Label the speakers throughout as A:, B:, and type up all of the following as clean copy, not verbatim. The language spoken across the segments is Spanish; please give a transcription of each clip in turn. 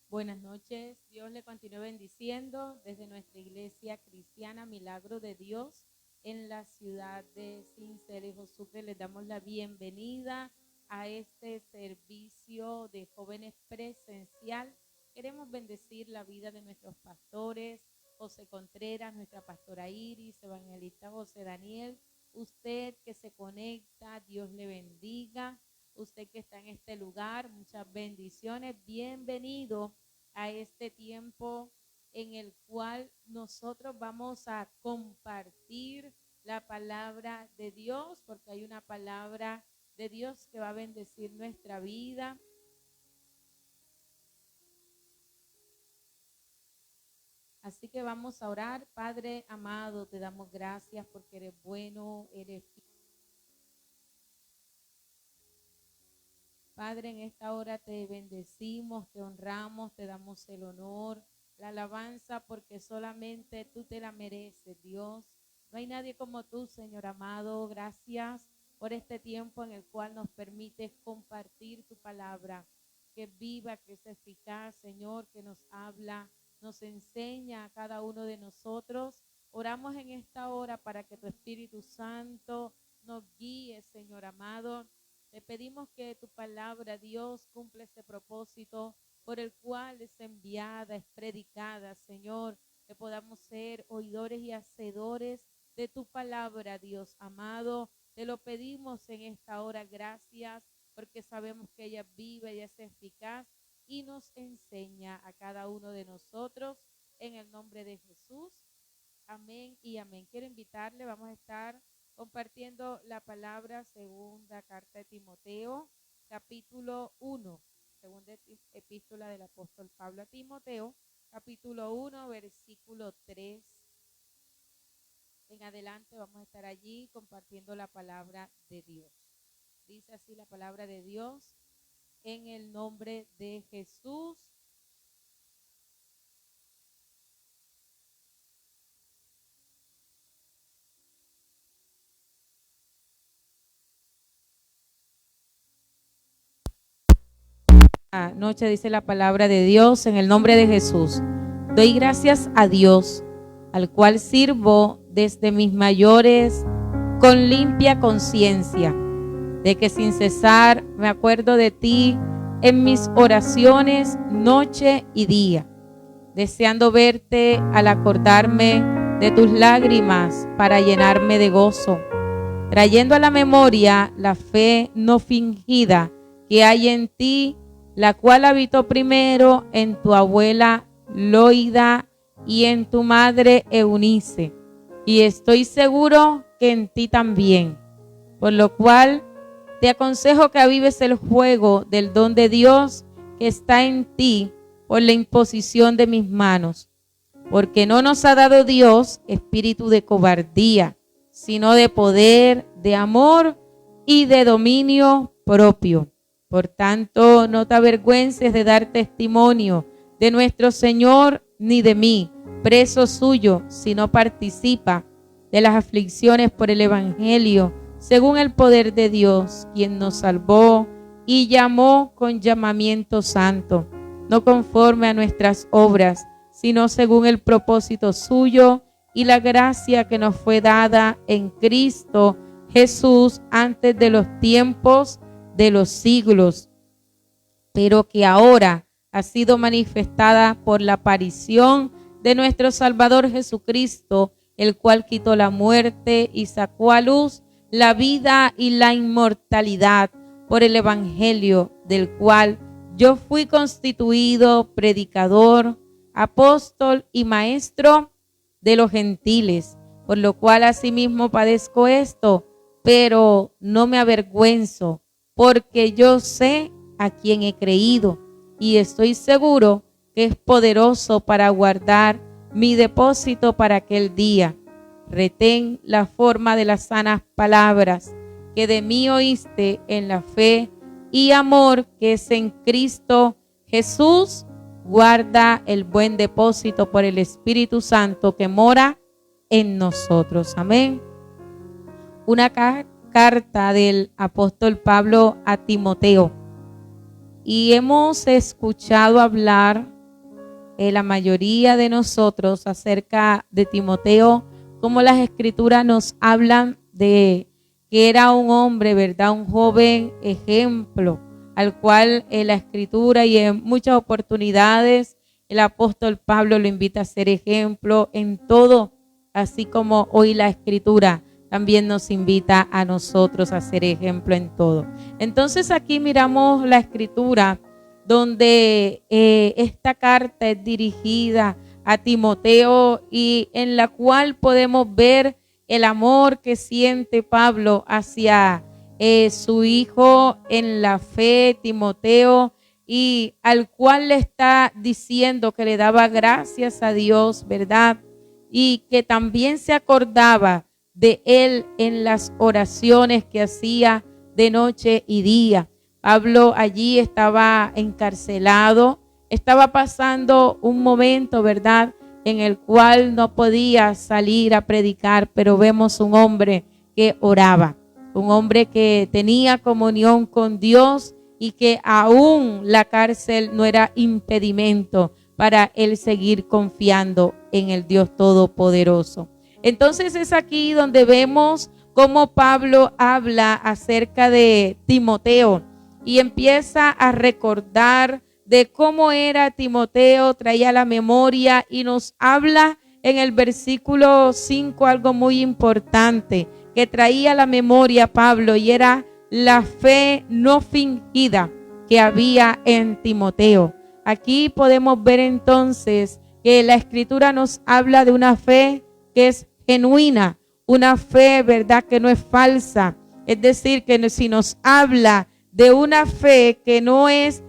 A: Buenas noches, Dios le continúe bendiciendo desde nuestra iglesia cristiana Milagro de Dios en la ciudad de Sincelejo Sucre. Les damos la bienvenida a este servicio de jóvenes presencial. Queremos bendecir la vida de nuestros pastores, José Contreras, nuestra pastora Iris, evangelista José Daniel. Usted que se conecta, Dios le bendiga. Usted que está en este lugar, muchas bendiciones. Bienvenido a este tiempo en el cual nosotros vamos a compartir la palabra de Dios, porque hay una palabra de Dios que va a bendecir nuestra vida. Así que vamos a orar. Padre amado, te damos gracias porque eres bueno, eres fiel. Padre, en esta hora te bendecimos, te honramos, te damos el honor, la alabanza, porque solamente tú te la mereces, Dios. No hay nadie como tú, Señor amado. Gracias por este tiempo en el cual nos permites compartir tu palabra, que es viva, que es eficaz, Señor, que nos habla, nos enseña a cada uno de nosotros. Oramos en esta hora para que tu Espíritu Santo nos guíe, Señor amado. Te pedimos que tu palabra, Dios, cumpla ese propósito por el cual es enviada, es predicada, Señor, que podamos ser oidores y hacedores de tu palabra, Dios amado. Te lo pedimos en esta hora, gracias, porque sabemos que ella vive y es eficaz y nos enseña a cada uno de nosotros en el nombre de Jesús. Amén y amén. Quiero invitarle, vamos a estar compartiendo la palabra, segunda carta de Timoteo, capítulo 1, segunda epístola del apóstol Pablo a Timoteo, capítulo 1, versículo 3. En adelante vamos a estar allí compartiendo la palabra de Dios. Dice así la palabra de Dios: en el nombre de Jesús. Noche dice la palabra de Dios: en el nombre de Jesús. Doy gracias a Dios, al cual sirvo desde mis mayores con limpia conciencia, de que sin cesar me acuerdo de ti en mis oraciones noche y día, deseando verte al acordarme de tus lágrimas para llenarme de gozo, trayendo a la memoria la fe no fingida que hay en ti, la cual habitó primero en tu abuela Loida y en tu madre Eunice, y estoy seguro que en ti también, por lo cual te aconsejo que avives el fuego del don de Dios que está en ti por la imposición de mis manos, porque no nos ha dado Dios espíritu de cobardía, sino de poder, de amor y de dominio propio. Por tanto, no te avergüences de dar testimonio de nuestro Señor ni de mí, preso suyo, sino participa de las aflicciones por el Evangelio, según el poder de Dios, quien nos salvó y llamó con llamamiento santo, no conforme a nuestras obras, sino según el propósito suyo y la gracia que nos fue dada en Cristo Jesús antes de los tiempos de los siglos, pero que ahora ha sido manifestada por la aparición de nuestro Salvador Jesucristo, el cual quitó la muerte y sacó a luz la vida y la inmortalidad por el Evangelio, del cual yo fui constituido predicador, apóstol y maestro de los gentiles, por lo cual asimismo padezco esto, pero no me avergüenzo, porque yo sé a quién he creído y estoy seguro que es poderoso para guardar mi depósito para aquel día. Retén la forma de las sanas palabras que de mí oíste en la fe y amor que es en Cristo Jesús. Guarda el buen depósito por el Espíritu Santo que mora en nosotros. Amén. Una carta del apóstol Pablo a Timoteo. Y hemos escuchado hablar la mayoría de nosotros acerca de Timoteo, como las escrituras nos hablan de que era un hombre, ¿verdad? Un joven ejemplo, al cual en la escritura y en muchas oportunidades el apóstol Pablo lo invita a ser ejemplo en todo, así como hoy la escritura también nos invita a nosotros a ser ejemplo en todo. Entonces aquí miramos la escritura donde esta carta es dirigida a Timoteo y en la cual podemos ver el amor que siente Pablo hacia su hijo en la fe, Timoteo, y al cual le está diciendo que le daba gracias a Dios, ¿verdad? Y que también se acordaba de él en las oraciones que hacía de noche y día. Pablo allí estaba encarcelado, estaba pasando un momento, ¿verdad?, en el cual no podía salir a predicar, pero vemos un hombre que oraba, un hombre que tenía comunión con Dios y que aún la cárcel no era impedimento para él seguir confiando en el Dios Todopoderoso. Entonces es aquí donde vemos cómo Pablo habla acerca de Timoteo y empieza a recordar de cómo era Timoteo, traía la memoria y nos habla en el versículo 5 algo muy importante que traía la memoria Pablo, y era la fe no fingida que había en Timoteo. Aquí podemos ver entonces que la escritura nos habla de una fe que es genuina, una fe, ¿verdad?, que no es falsa. Es decir, que si nos habla de una fe que no es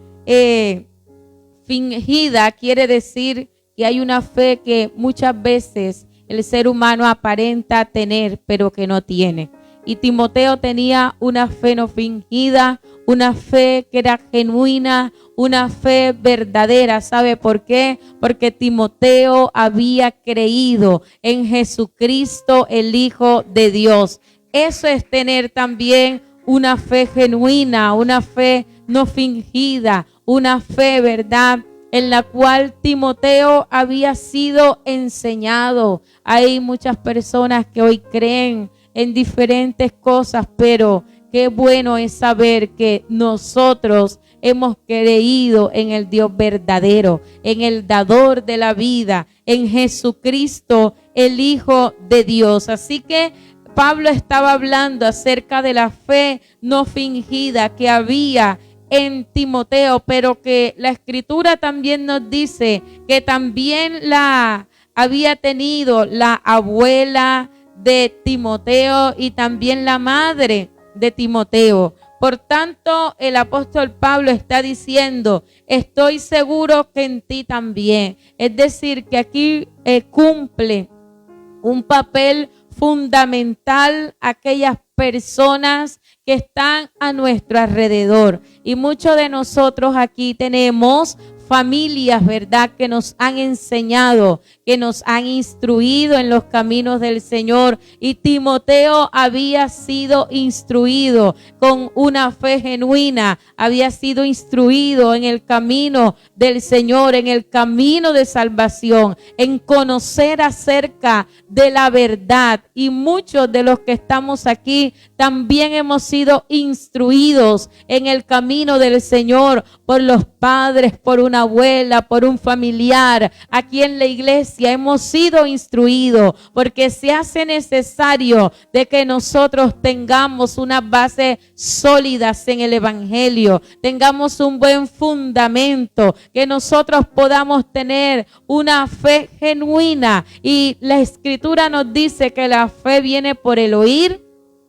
A: fingida, quiere decir que hay una fe que muchas veces el ser humano aparenta tener, pero que no tiene. Y Timoteo tenía una fe no fingida, una fe que era genuina, una fe verdadera. ¿Sabe por qué? Porque Timoteo había creído en Jesucristo, el Hijo de Dios. Eso es tener también una fe genuina, una fe no fingida, una fe, ¿verdad?, en la cual Timoteo había sido enseñado. Hay muchas personas que hoy creen en diferentes cosas, pero qué bueno es saber que nosotros hemos creído en el Dios verdadero, en el dador de la vida, en Jesucristo, el Hijo de Dios. Así que Pablo estaba hablando acerca de la fe no fingida que había en Timoteo, pero que la escritura también nos dice que también la había tenido la abuela de Timoteo y también la madre de Timoteo. Por tanto, el apóstol Pablo está diciendo, estoy seguro que en ti también. Es decir, que aquí cumple un papel fundamental aquellas personas que están a nuestro alrededor. Y muchos de nosotros aquí tenemos familias, ¿verdad?, que nos han enseñado, que nos han instruido en los caminos del Señor. Y Timoteo había sido instruido con una fe genuina, había sido instruido en el camino del Señor, en el camino de salvación, en conocer acerca de la verdad. Y muchos de los que estamos aquí también hemos sido instruidos en el camino del Señor por los padres, por una abuela, por un familiar. Aquí en la iglesia hemos sido instruidos porque se hace necesario de que nosotros tengamos una base sólidas en el evangelio, tengamos un buen fundamento, que nosotros podamos tener una fe genuina. Y la escritura nos dice que la fe viene por el oír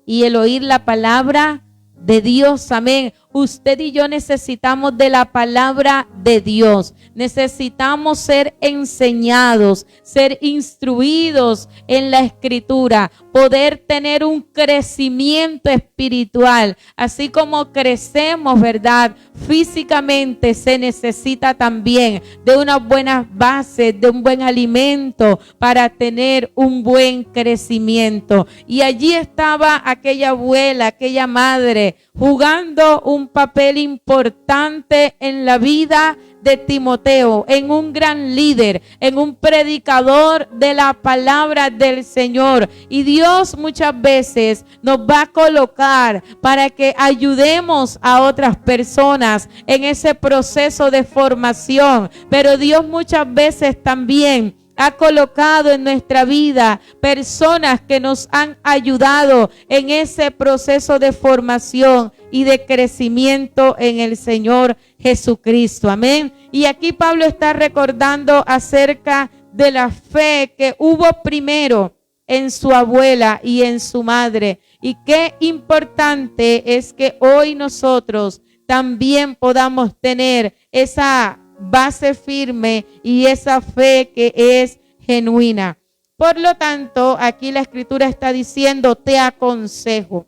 A: y el oír la palabra de Dios. Amén. Usted y yo necesitamos de la palabra de Dios. Necesitamos ser enseñados, ser instruidos en la escritura, poder tener un crecimiento espiritual. Así como crecemos, ¿verdad?, físicamente, se necesita también de unas buenas bases, de un buen alimento para tener un buen crecimiento. Y allí estaba aquella abuela, aquella madre, jugando un papel importante en la vida de Timoteo en un gran líder, en un predicador de la palabra del Señor. Y Dios muchas veces nos va a colocar para que ayudemos a otras personas en ese proceso de formación. Pero Dios muchas veces también ha colocado en nuestra vida personas que nos han ayudado en ese proceso de formación y de crecimiento en el Señor Jesucristo. Amén. Y aquí Pablo está recordando acerca de la fe que hubo primero en su abuela y en su madre. Y qué importante es que hoy nosotros también podamos tener esa base firme y esa fe que es genuina. Por lo tanto, aquí la Escritura está diciendo, te aconsejo.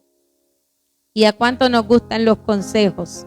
A: ¿Y a cuánto nos gustan los consejos?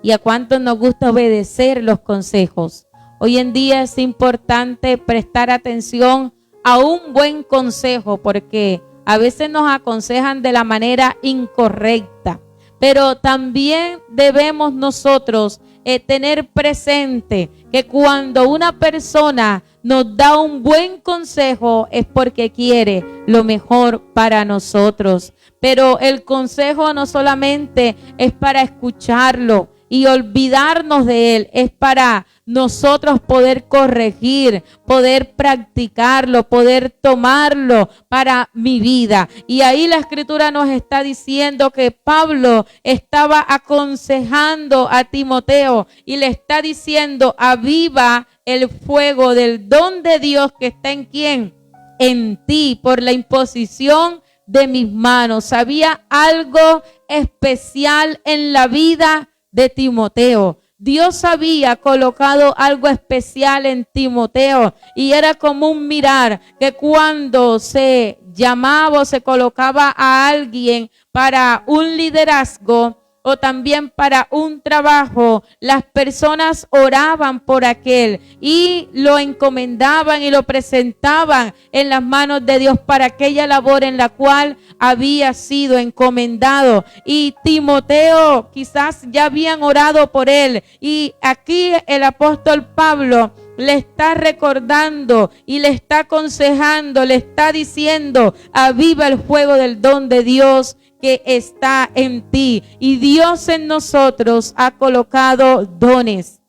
A: ¿Y a cuánto nos gusta obedecer los consejos? Hoy en día es importante prestar atención a un buen consejo, porque a veces nos aconsejan de la manera incorrecta. Pero también debemos nosotros tener presente que cuando una persona nos da un buen consejo es porque quiere lo mejor para nosotros. Pero el consejo no solamente es para escucharlo y olvidarnos de él, es para nosotros poder corregir, poder practicarlo, poder tomarlo para mi vida. Y ahí la Escritura nos está diciendo que Pablo estaba aconsejando a Timoteo y le está diciendo, aviva el fuego del don de Dios que está en ¿quién? En ti, por la imposición de mis manos. Había algo especial en la vida de Timoteo. Dios había colocado algo especial en Timoteo y era común mirar que cuando se llamaba o se colocaba a alguien para un liderazgo o también para un trabajo, las personas oraban por aquel y lo encomendaban y lo presentaban en las manos de Dios para aquella labor en la cual había sido encomendado. Y Timoteo quizás ya habían orado por él, y aquí el apóstol Pablo le está recordando y le está aconsejando, le está diciendo, aviva el fuego del don de Dios que está en ti. Y Dios en nosotros ha colocado dones.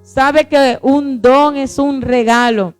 A: Sabe que un don es un regalo.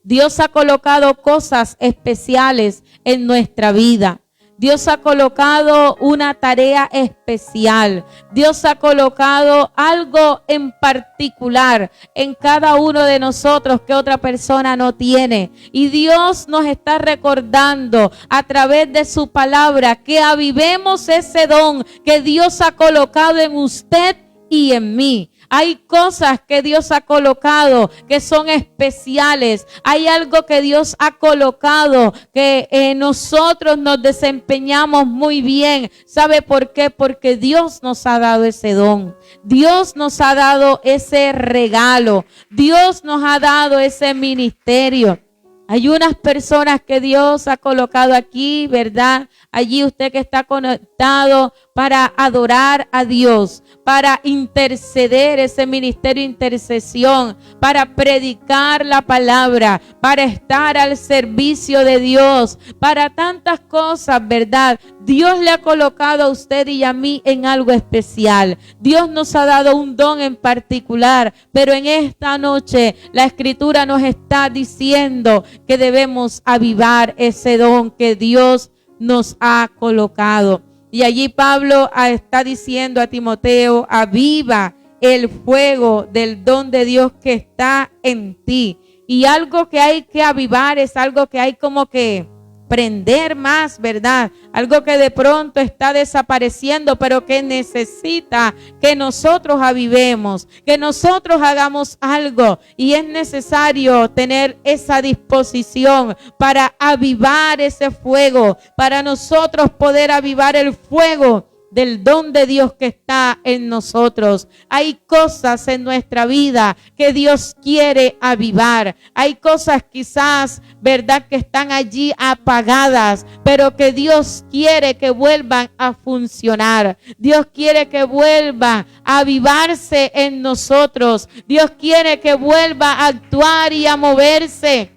A: Dios ha colocado cosas especiales en nuestra vida. Dios ha colocado una tarea especial. Dios ha colocado algo en particular en cada uno de nosotros que otra persona no tiene. Y Dios nos está recordando a través de su palabra que avivemos ese don que Dios ha colocado en usted y en mí. Hay cosas que Dios ha colocado que son especiales. Hay algo que Dios ha colocado que nosotros nos desempeñamos muy bien. ¿Sabe por qué? Porque Dios nos ha dado ese don. Dios nos ha dado ese regalo. Dios nos ha dado ese ministerio. Hay unas personas que Dios ha colocado aquí, ¿verdad? Allí usted que está conectado para adorar a Dios, para interceder, ese ministerio de intercesión, para predicar la palabra, para estar al servicio de Dios, para tantas cosas, ¿verdad? Dios le ha colocado a usted y a mí en algo especial. Dios nos ha dado un don en particular, pero en esta noche la Escritura nos está diciendo que debemos avivar ese don que Dios nos ha colocado. Y allí Pablo está diciendo a Timoteo, aviva el fuego del don de Dios que está en ti. Y algo que hay que avivar es algo que hay como que prender más, ¿verdad? Algo que de pronto está desapareciendo, pero que necesita que nosotros avivemos, que nosotros hagamos algo. Y es necesario tener esa disposición para avivar ese fuego, para nosotros poder avivar el fuego del don de Dios que está en nosotros. Hay cosas en nuestra vida que Dios quiere avivar. Hay cosas quizás, verdad, que están allí apagadas, pero que Dios quiere que vuelvan a funcionar. Dios quiere que vuelva a avivarse en nosotros. Dios quiere que vuelva a actuar y a moverse.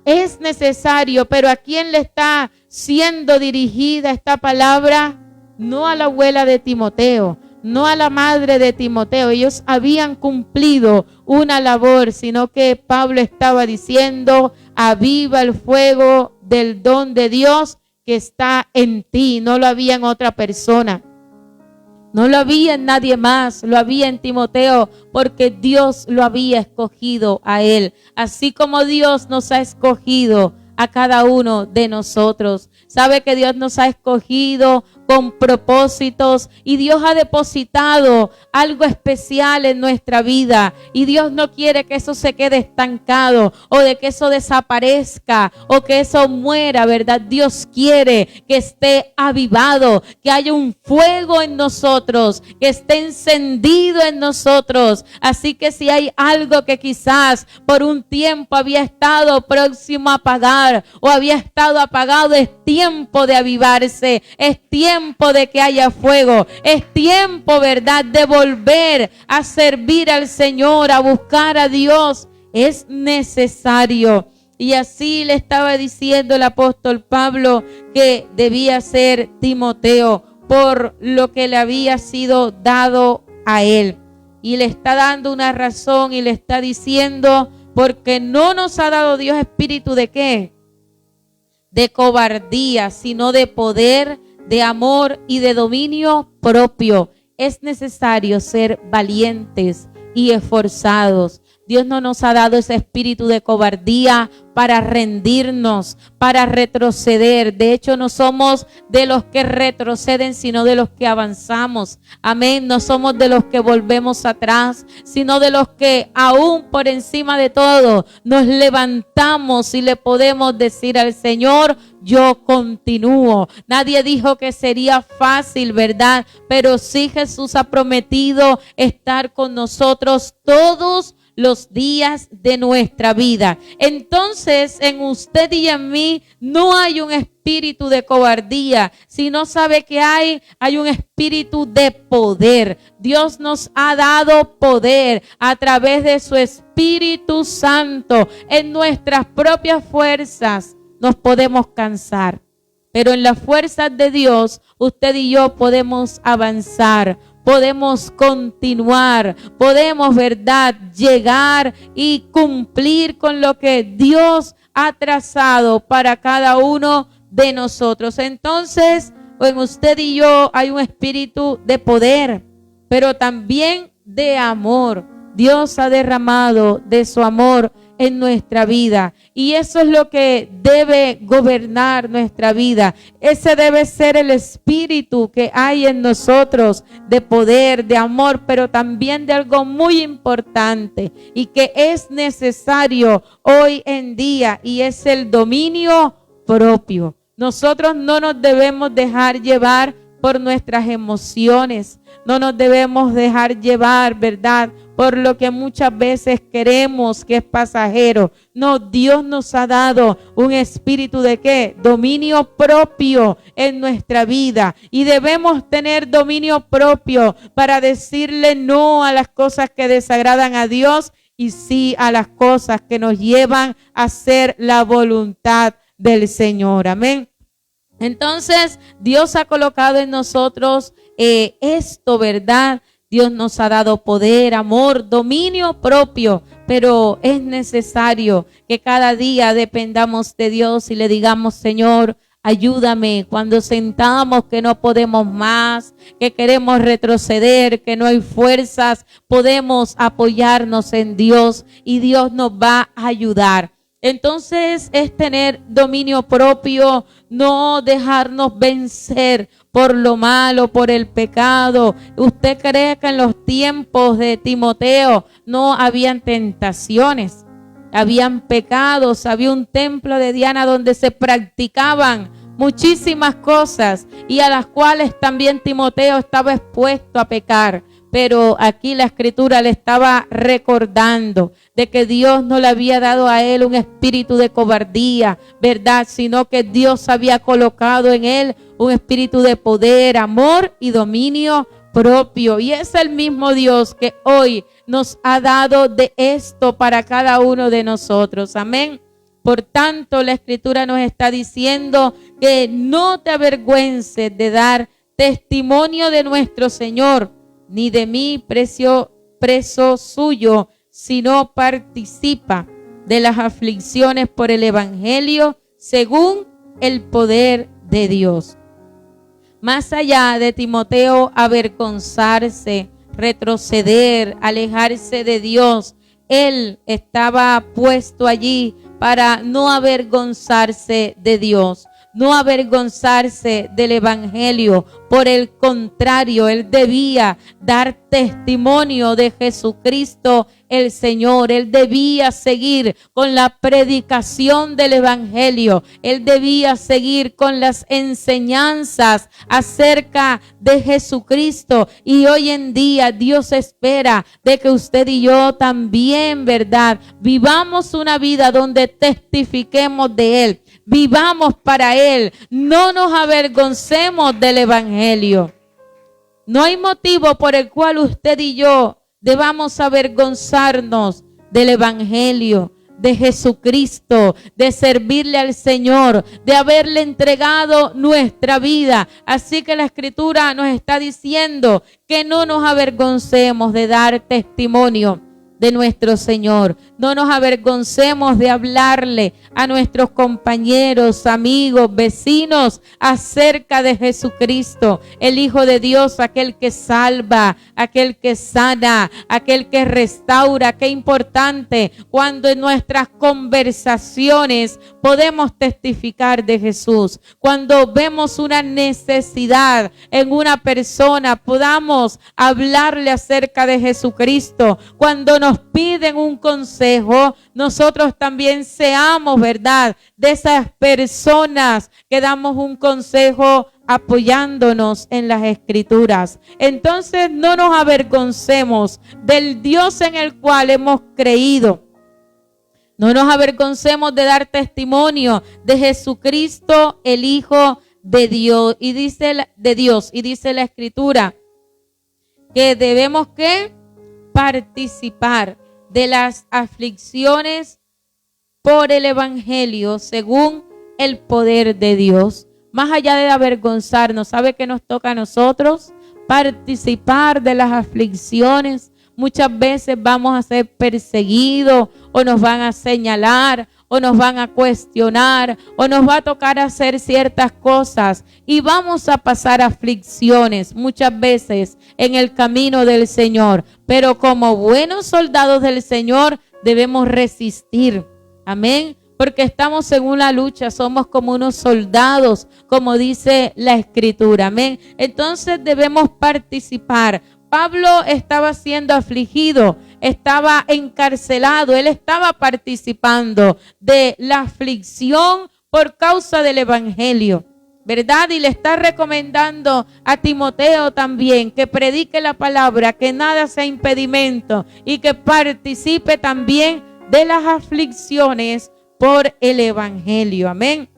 A: Es necesario, pero ¿a quién le está siendo dirigida esta palabra? No a la abuela de Timoteo, no a la madre de Timoteo. Ellos habían cumplido una labor, sino que Pablo estaba diciendo: aviva el fuego del don de Dios que está en ti. No lo había en otra persona, no lo había en nadie más, lo había en Timoteo, porque Dios lo había escogido a él, así como Dios nos ha escogido a cada uno de nosotros. Sabe que Dios nos ha escogido con propósitos y Dios ha depositado algo especial en nuestra vida, y Dios no quiere que eso se quede estancado o de que eso desaparezca o que eso muera, ¿verdad? Dios quiere que esté avivado, que haya un fuego en nosotros, que esté encendido en nosotros. Así que si hay algo que quizás por un tiempo había estado próximo a apagar o había estado apagado, es tiempo de avivarse, es tiempo de que haya fuego, es tiempo, ¿verdad?, de volver a servir al Señor, a buscar a Dios. Es necesario. Y así le estaba diciendo el apóstol Pablo que debía ser Timoteo por lo que le había sido dado a él. Y le está dando una razón y le está diciendo: porque no nos ha dado Dios espíritu de ¿qué? De cobardía, sino de poder, de amor y de dominio propio. Es necesario ser valientes y esforzados. Dios no nos ha dado ese espíritu de cobardía para rendirnos, para retroceder. De hecho, no somos de los que retroceden, sino de los que avanzamos. Amén. No somos de los que volvemos atrás, sino de los que aún por encima de todo nos levantamos y le podemos decir al Señor: yo continúo. Nadie dijo que sería fácil, ¿verdad? Pero sí Jesús ha prometido estar con nosotros todos los días de nuestra vida. Entonces, en usted y en mí no hay un espíritu de cobardía, sino sabe que hay un espíritu de poder. Dios nos ha dado poder a través de su Espíritu Santo. En nuestras propias fuerzas nos podemos cansar, pero en las fuerzas de Dios, usted y yo podemos avanzar, podemos continuar, podemos, ¿verdad?, llegar y cumplir con lo que Dios ha trazado para cada uno de nosotros. Entonces, en usted y yo hay un espíritu de poder, pero también de amor. Dios ha derramado de su amor en nuestra vida, y eso es lo que debe gobernar nuestra vida. Ese debe ser el espíritu que hay en nosotros, de poder, de amor, pero también de algo muy importante y que es necesario hoy en día, y es el dominio propio. Nosotros no nos debemos dejar llevar por nuestras emociones, no nos debemos dejar llevar, ¿verdad?, por lo que muchas veces queremos que es pasajero. No, Dios nos ha dado un espíritu de ¿qué? Dominio propio en nuestra vida. Y debemos tener dominio propio para decirle no a las cosas que desagradan a Dios y sí a las cosas que nos llevan a hacer la voluntad del Señor. Amén. Entonces, Dios ha colocado en nosotros esto, ¿verdad? Dios nos ha dado poder, amor, dominio propio, pero es necesario que cada día dependamos de Dios y le digamos: Señor, ayúdame cuando sentamos que no podemos más, que queremos retroceder, que no hay fuerzas. Podemos apoyarnos en Dios y Dios nos va a ayudar. Entonces es tener dominio propio, no dejarnos vencer por lo malo, por el pecado. ¿Usted cree que en los tiempos de Timoteo no habían tentaciones? Habían pecados, había un templo de Diana donde se practicaban muchísimas cosas y a las cuales también Timoteo estaba expuesto a pecar. Pero aquí la Escritura le estaba recordando de que Dios no le había dado a él un espíritu de cobardía, ¿verdad? Sino que Dios había colocado en él un espíritu de poder, amor y dominio propio. Y es el mismo Dios que hoy nos ha dado de esto para cada uno de nosotros. Amén. Por tanto, la Escritura nos está diciendo que no te avergüences de dar testimonio de nuestro Señor, ni de mí preso suyo, sino participa de las aflicciones por el Evangelio según el poder de Dios. Más allá de Timoteo avergonzarse, retroceder, alejarse de Dios, él estaba puesto allí para no avergonzarse de Dios, no avergonzarse del Evangelio. Por el contrario, él debía dar testimonio de Jesucristo el Señor. Él debía seguir con la predicación del Evangelio. Él debía seguir con las enseñanzas acerca de Jesucristo. Y hoy en día Dios espera de que usted y yo también, ¿verdad?, vivamos una vida donde testifiquemos de Él. Vivamos para Él. No nos avergoncemos del Evangelio. No hay motivo por el cual usted y yo debamos avergonzarnos del Evangelio, de Jesucristo, de servirle al Señor, de haberle entregado nuestra vida. Así que la Escritura nos está diciendo que no nos avergoncemos de dar testimonio de nuestro Señor. No nos avergoncemos de hablarle a nuestros compañeros, amigos, vecinos acerca de Jesucristo, el Hijo de Dios, aquel que salva, aquel que sana, aquel que restaura. Qué importante cuando en nuestras conversaciones podemos testificar de Jesús. Cuando vemos una necesidad en una persona, podamos hablarle acerca de Jesucristo. Cuando nos piden un consejo, nosotros también seamos, ¿verdad?, de esas personas que damos un consejo apoyándonos en las Escrituras. Entonces no nos avergoncemos del Dios en el cual hemos creído. No nos avergoncemos de dar testimonio de Jesucristo, el Hijo de Dios. Y dice la Escritura que debemos ¿qué? Participar de las aflicciones por el Evangelio según el poder de Dios. Más allá de avergonzarnos, ¿sabe qué nos toca a nosotros? Participar de las aflicciones. Muchas veces vamos a ser perseguidos, o nos van a señalar, o nos van a cuestionar, o nos va a tocar hacer ciertas cosas y vamos a pasar aflicciones muchas veces en el camino del Señor. Pero como buenos soldados del Señor debemos resistir. Amén. Porque estamos en una lucha, somos como unos soldados, como dice la Escritura. Amén. Entonces debemos participar. Pablo estaba siendo afligido, estaba encarcelado, él estaba participando de la aflicción por causa del Evangelio, ¿verdad? Y le está recomendando a Timoteo también que predique la palabra, que nada sea impedimento y que participe también de las aflicciones por el Evangelio. Amén.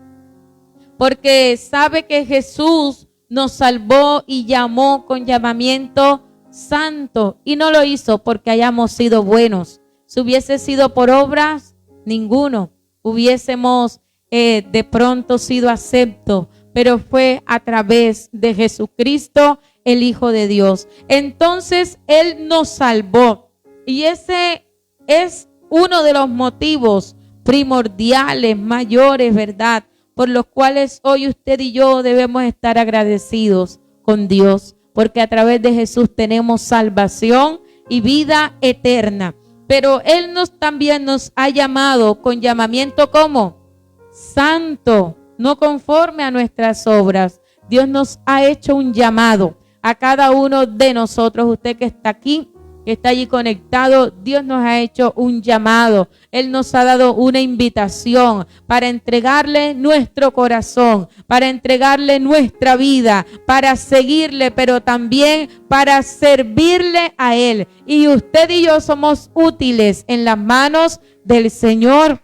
A: Porque sabe que Jesús nos salvó y llamó con llamamiento santo, y no lo hizo porque hayamos sido buenos. Si hubiese sido por obras, ninguno hubiésemos de pronto sido aceptos, pero fue a través de Jesucristo, el Hijo de Dios. Entonces Él nos salvó, y ese es uno de los motivos primordiales, mayores, ¿verdad?, por los cuales hoy usted y yo debemos estar agradecidos con Dios. Porque a través de Jesús tenemos salvación y vida eterna. Pero Él también nos ha llamado con llamamiento como santo, no conforme a nuestras obras. Dios nos ha hecho un llamado a cada uno de nosotros. Usted que está aquí, que está allí conectado, Dios nos ha hecho un llamado. Él nos ha dado una invitación para entregarle nuestro corazón, para entregarle nuestra vida, para seguirle, pero también para servirle a Él. Y usted y yo somos útiles en las manos del Señor.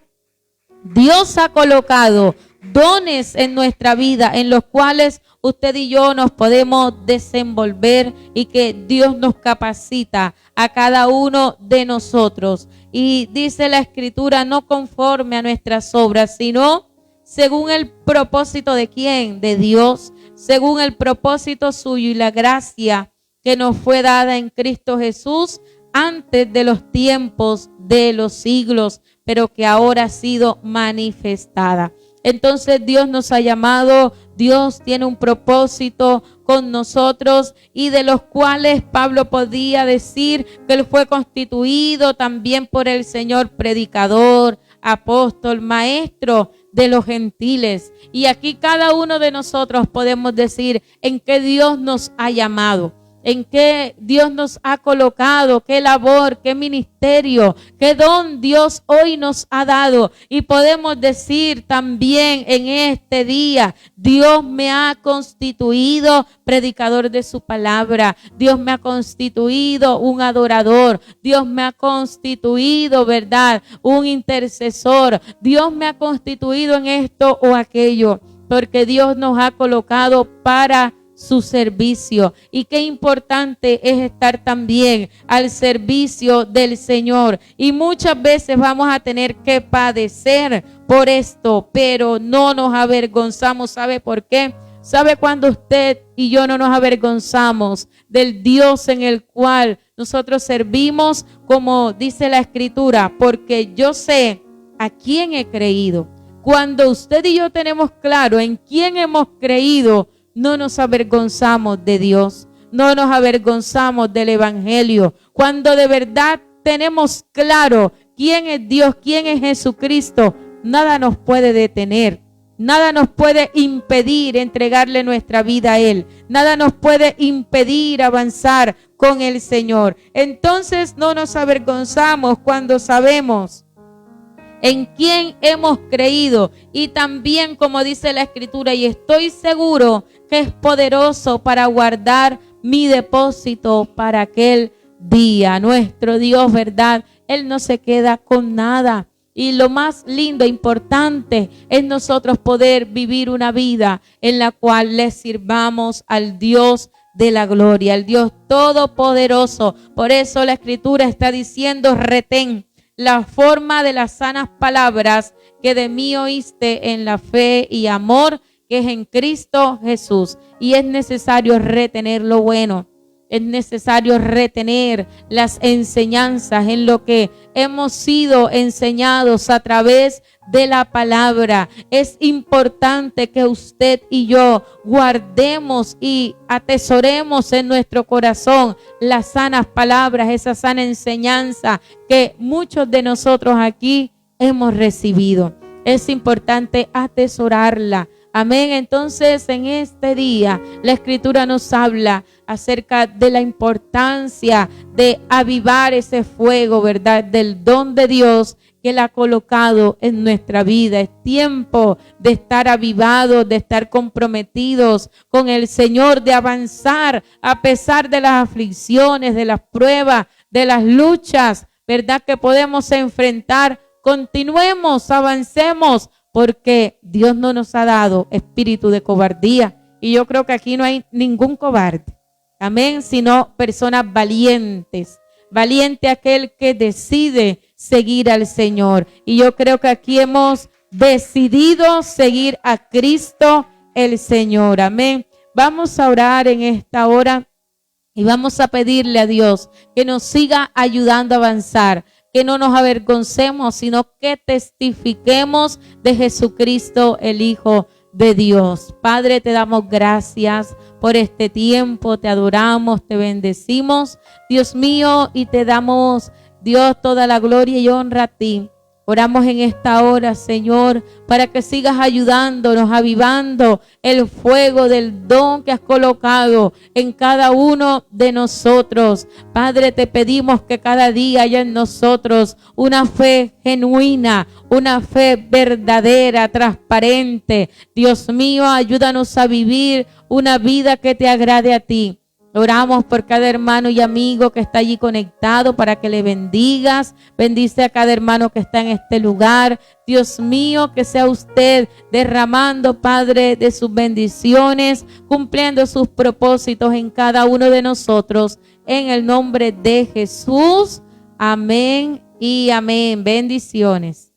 A: Dios ha colocado dones en nuestra vida en los cuales usted y yo nos podemos desenvolver y que Dios nos capacita a cada uno de nosotros. Y dice la Escritura, no conforme a nuestras obras, sino según el propósito de ¿quién? De Dios, según el propósito suyo y la gracia que nos fue dada en Cristo Jesús antes de los tiempos de los siglos, pero que ahora ha sido manifestada. Entonces Dios nos ha llamado, Dios tiene un propósito con nosotros y de los cuales Pablo podía decir que él fue constituido también por el Señor predicador, apóstol, maestro de los gentiles. Y aquí cada uno de nosotros podemos decir en qué Dios nos ha llamado, en qué Dios nos ha colocado, qué labor, qué ministerio, qué don Dios hoy nos ha dado. Y podemos decir también en este día, Dios me ha constituido predicador de su palabra. Dios me ha constituido un adorador. Dios me ha constituido, ¿verdad?, un intercesor. Dios me ha constituido en esto o aquello, porque Dios nos ha colocado para su servicio. Y qué importante es estar también al servicio del Señor. Y muchas veces vamos a tener que padecer por esto, pero no nos avergonzamos. ¿Sabe por qué? ¿Sabe cuándo usted y yo no nos avergonzamos del Dios en el cual nosotros servimos? Como dice la Escritura, porque yo sé a quién he creído. Cuando usted y yo tenemos claro en quién hemos creído, no nos avergonzamos de Dios, no nos avergonzamos del Evangelio. Cuando de verdad tenemos claro quién es Dios, quién es Jesucristo, nada nos puede detener, nada nos puede impedir entregarle nuestra vida a Él, nada nos puede impedir avanzar con el Señor. Entonces no nos avergonzamos cuando sabemos en quién hemos creído, y también como dice la Escritura, y estoy seguro que es poderoso para guardar mi depósito para aquel día. Nuestro Dios, ¿verdad? Él no se queda con nada. Y lo más lindo e importante es nosotros poder vivir una vida en la cual le sirvamos al Dios de la gloria, al Dios todopoderoso. Por eso la Escritura está diciendo, retén la forma de las sanas palabras que de mí oíste en la fe y amor que es en Cristo Jesús. Y es necesario retener lo bueno, es necesario retener las enseñanzas en lo que hemos sido enseñados a través de la palabra. Es importante que usted y yo guardemos y atesoremos en nuestro corazón las sanas palabras, esa sana enseñanza que muchos de nosotros aquí hemos recibido. Es importante atesorarla. Amén. Entonces, en este día, la Escritura nos habla acerca de la importancia de avivar ese fuego, ¿verdad?, del don de Dios que Él ha colocado en nuestra vida. Es tiempo de estar avivados, de estar comprometidos con el Señor, de avanzar a pesar de las aflicciones, de las pruebas, de las luchas, ¿verdad?, que podemos enfrentar. Continuemos, avancemos, porque Dios no nos ha dado espíritu de cobardía. Y yo creo que aquí no hay ningún cobarde. Amén, sino personas valientes. Valiente aquel que decide seguir al Señor. Y yo creo que aquí hemos decidido seguir a Cristo el Señor. Amén. Vamos a orar en esta hora y vamos a pedirle a Dios que nos siga ayudando a avanzar. Que no nos avergoncemos, sino que testifiquemos de Jesucristo, el Hijo de Dios. Padre, te damos gracias por este tiempo, te adoramos, te bendecimos, Dios mío, y te damos, Dios, toda la gloria y honra a ti. Oramos en esta hora, Señor, para que sigas ayudándonos, avivando el fuego del don que has colocado en cada uno de nosotros. Padre, te pedimos que cada día haya en nosotros una fe genuina, una fe verdadera, transparente. Dios mío, ayúdanos a vivir una vida que te agrade a ti. Oramos por cada hermano y amigo que está allí conectado para que le bendigas. Bendice a cada hermano que está en este lugar. Dios mío, que sea usted derramando, Padre, de sus bendiciones, cumpliendo sus propósitos en cada uno de nosotros. En el nombre de Jesús. Amén y amén. Bendiciones.